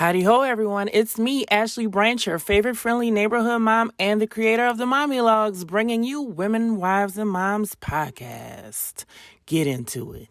Howdy ho, everyone. It's me, Ashley Branch, your favorite friendly neighborhood mom and the creator of the Mommylogeauxs, bringing you Women, Wives, and Moms podcast. Get into it.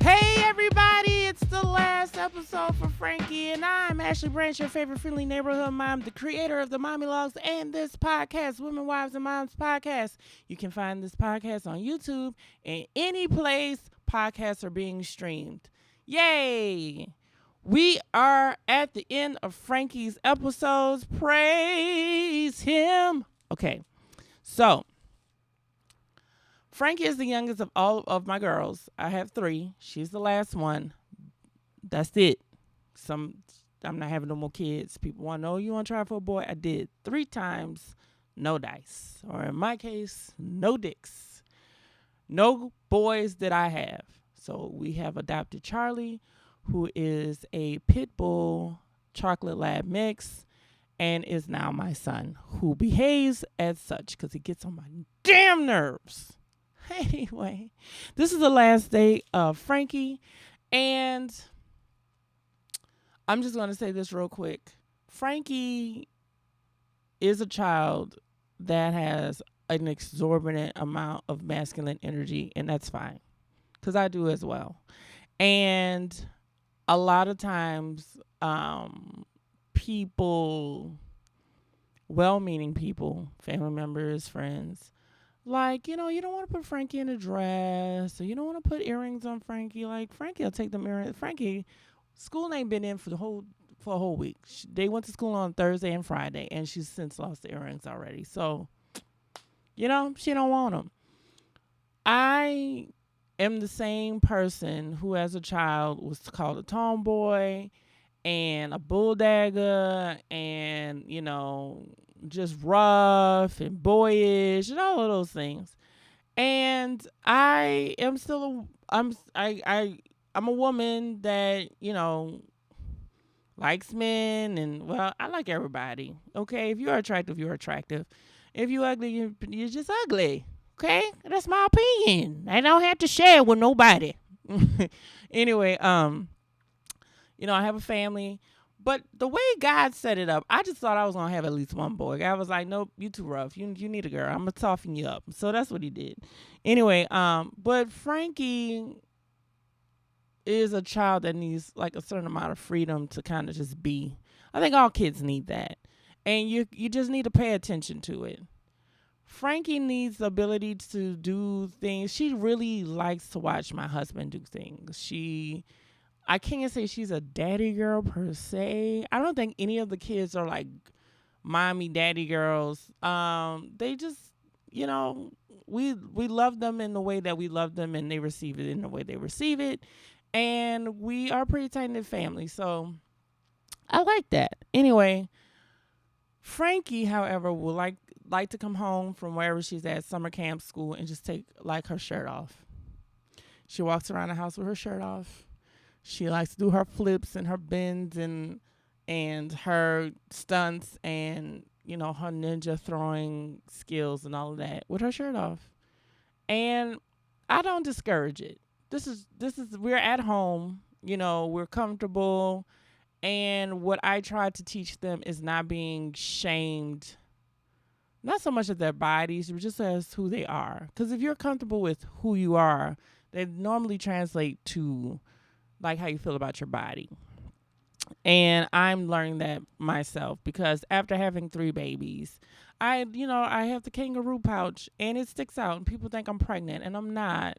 Hey, everybody. It's the last episode for Frankie, and I'm Ashley Branch, your favorite friendly neighborhood mom, the creator of the Mommylogeauxs and this podcast, Women, Wives, and Moms podcast. You can find this podcast on YouTube and any place podcasts are being streamed. Yay! We are at the end of Frankie's episodes. Praise him. Okay, so Frankie is the youngest of all of my girls. I have 3. She's the last one. That's it. I'm not having no more kids. People want to know, you want to try for a boy? I did 3 times. No dice. Or in my case, no dicks. No boys that I have. So we have adopted Charlie, who is a pit bull chocolate lab mix, and is now my son, who behaves as such because he gets on my damn nerves. Anyway, this is the last day of Frankie, and I'm just going to say this real quick. Frankie is a child that has an exorbitant amount of masculine energy, and that's fine, because I do as well. And a lot of times, people, well-meaning people, family members, friends, like, you don't want to put Frankie in a dress, or you don't want to put earrings on Frankie. Like, Frankie will take them earrings. Frankie, school ain't been in for a whole week. They went to school on Thursday and Friday, and she's since lost the earrings already. So, she don't want them. I am the same person who, as a child, was called a tomboy and a bulldagger and, just rough and boyish and all of those things. And I am still I'm a woman that, likes men, and I like everybody. Okay, if you're attractive, you're attractive. If you're ugly, you're just ugly. Okay, that's my opinion. I don't have to share it with nobody. Anyway, I have a family. But the way God set it up, I just thought I was going to have at least one boy. God was like, nope, you too rough. You need a girl. I'm going to soften you up. So that's what he did. Anyway, but Frankie is a child that needs like a certain amount of freedom to kind of just be. I think all kids need that. And you just need to pay attention to it. Frankie needs the ability to do things. She really likes to watch my husband do things. I can't say she's a daddy girl per se. I don't think any of the kids are like mommy, daddy girls. They just, we love them in the way that we love them, and they receive it in the way they receive it. And we are a pretty tight-knit family, so I like that. Anyway, Frankie, however, will like to come home from wherever she's at, summer camp, school, and just take like her shirt off. She walks around the house with her shirt off. She likes to do her flips and her bends and her stunts and, her ninja throwing skills and all of that with her shirt off. And I don't discourage it. We're at home, we're comfortable. And what I try to teach them is not being shamed, not so much of their bodies, but just as who they are. Because if you're comfortable with who you are, they normally translate to like how you feel about your body. And I'm learning that myself, because after having 3 babies, I have the kangaroo pouch and it sticks out and people think I'm pregnant, and I'm not.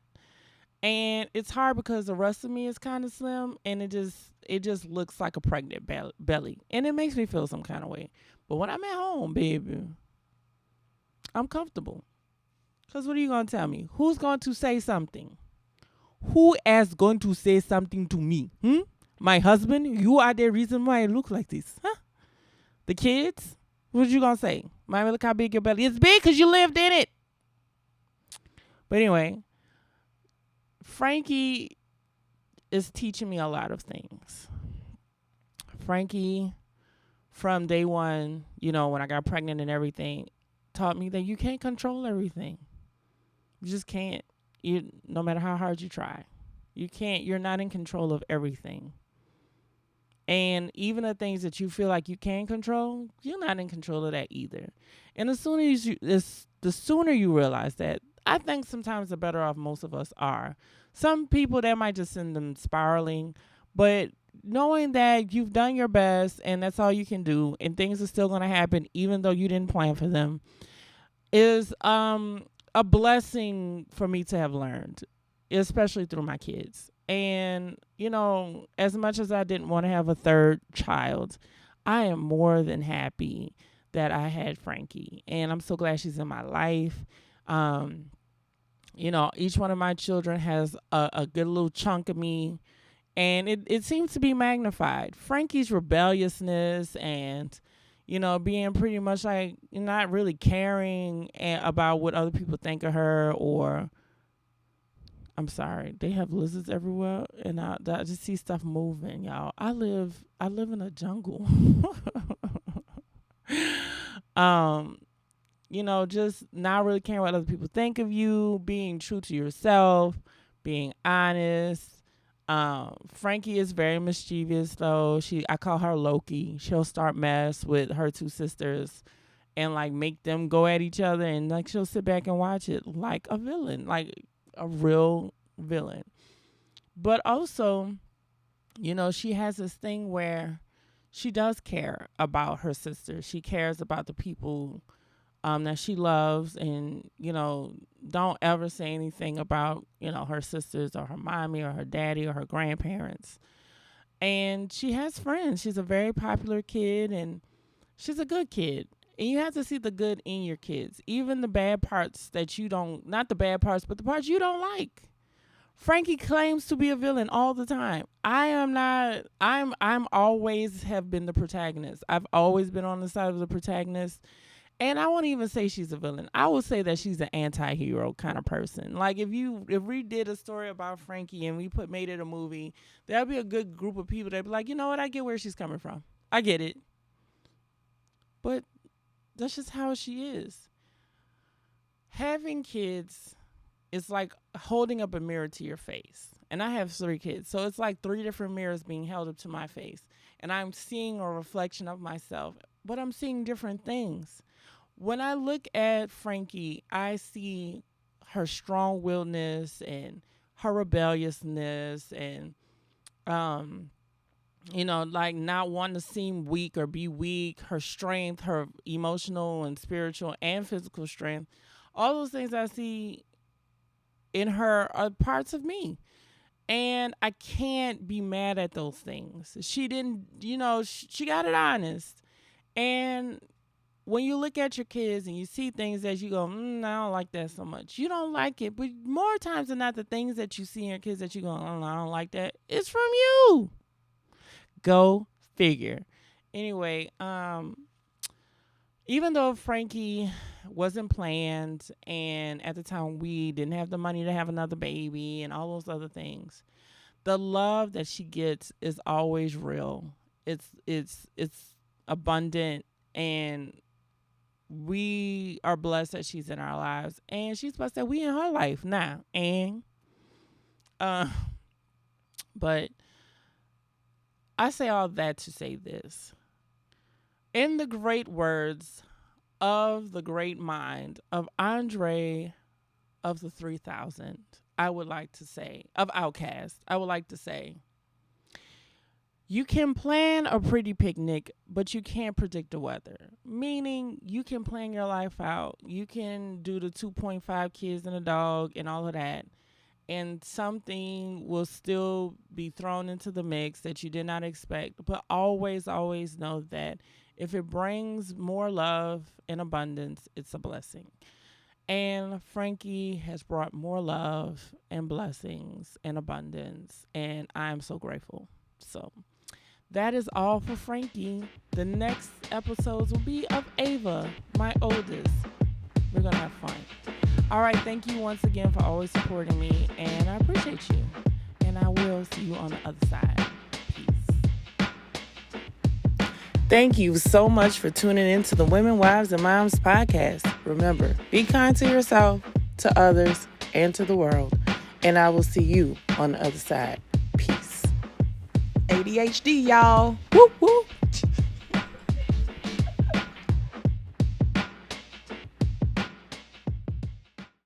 And it's hard because the rest of me is kind of slim, and it just looks like a pregnant belly, and it makes me feel some kind of way. But when I'm at home, baby, I'm comfortable. Because what are you going to tell me? Who's going to say something? Who is going to say something to me? My husband? You are the reason why I look like this. Huh? The kids? What you going to say? Mommy, look how big your belly is. It's big because you lived in it. But anyway, Frankie is teaching me a lot of things. Frankie, from day one, when I got pregnant and everything, taught me that you can't control everything. You just can't. No matter how hard you try. You're not in control of everything. And even the things that you feel like you can control, you're not in control of that either. And the sooner you realize that, I think sometimes the better off most of us are. Some people, that might just send them spiraling, but knowing that you've done your best and that's all you can do, and things are still going to happen even though you didn't plan for them, is a blessing for me to have learned, especially through my kids. And, as much as I didn't want to have a third child, I am more than happy that I had Frankie. And I'm so glad she's in my life. Each one of my children has a good little chunk of me. And it seems to be magnified. Frankie's rebelliousness and, being pretty much like not really caring about what other people think of her, or, I'm sorry, they have lizards everywhere, and I just see stuff moving, y'all. I live in a jungle. Just not really caring what other people think of you, being true to yourself, being honest. Frankie is very mischievous though. I call her Loki. She'll start mess with her two sisters and like make them go at each other, and like she'll sit back and watch it like a villain, like a real villain. But also, she has this thing where she does care about her sister. She cares about the people that she loves, and, don't ever say anything about, her sisters or her mommy or her daddy or her grandparents. And she has friends. She's a very popular kid, and she's a good kid. And you have to see the good in your kids, even the bad parts that not the bad parts, but the parts you don't like. Frankie claims to be a villain all the time. I am not. I'm always have been the protagonist. I've always been on the side of the protagonist. And I won't even say she's a villain. I would say that she's an anti-hero kind of person. Like if we did a story about Frankie and we made it a movie, there'd be a good group of people that'd be like, you know what, I get where she's coming from. I get it. But that's just how she is. Having kids is like holding up a mirror to your face. And I have 3 kids. So it's like 3 different mirrors being held up to my face. And I'm seeing a reflection of myself, but I'm seeing different things. When I look at Frankie, I see her strong-willedness and her rebelliousness and, like not wanting to seem weak or be weak, her strength, her emotional and spiritual and physical strength. All those things I see in her are parts of me. And I can't be mad at those things. She didn't, she got it honest. And when you look at your kids and you see things that you go, I don't like that so much. You don't like it. But more times than not, the things that you see in your kids that you go, I don't like that, it's from you. Go figure. Anyway, even though Frankie wasn't planned, and at the time we didn't have the money to have another baby and all those other things, the love that she gets is always real. It's abundant, and we are blessed that she's in our lives, and she's blessed that we in her life now. And but I say all that to say this. In the great words of the great mind of Andre of the 3000, I would like to say, of Outkast, I would like to say, you can plan a pretty picnic, but you can't predict the weather. Meaning, you can plan your life out. You can do the 2.5 kids and a dog and all of that, and something will still be thrown into the mix that you did not expect. But always, always know that if it brings more love and abundance, it's a blessing. And Frankie has brought more love and blessings and abundance, and I'm so grateful. So that is all for Frankie. The next episodes will be of Ava, my oldest. We're going to have fun. All right, thank you once again for always supporting me, and I appreciate you. And I will see you on the other side. Peace. Thank you so much for tuning in to the Women, Wives, and Moms podcast. Remember, be kind to yourself, to others, and to the world. And I will see you on the other side. Peace. ADHD, y'all. Woo woo.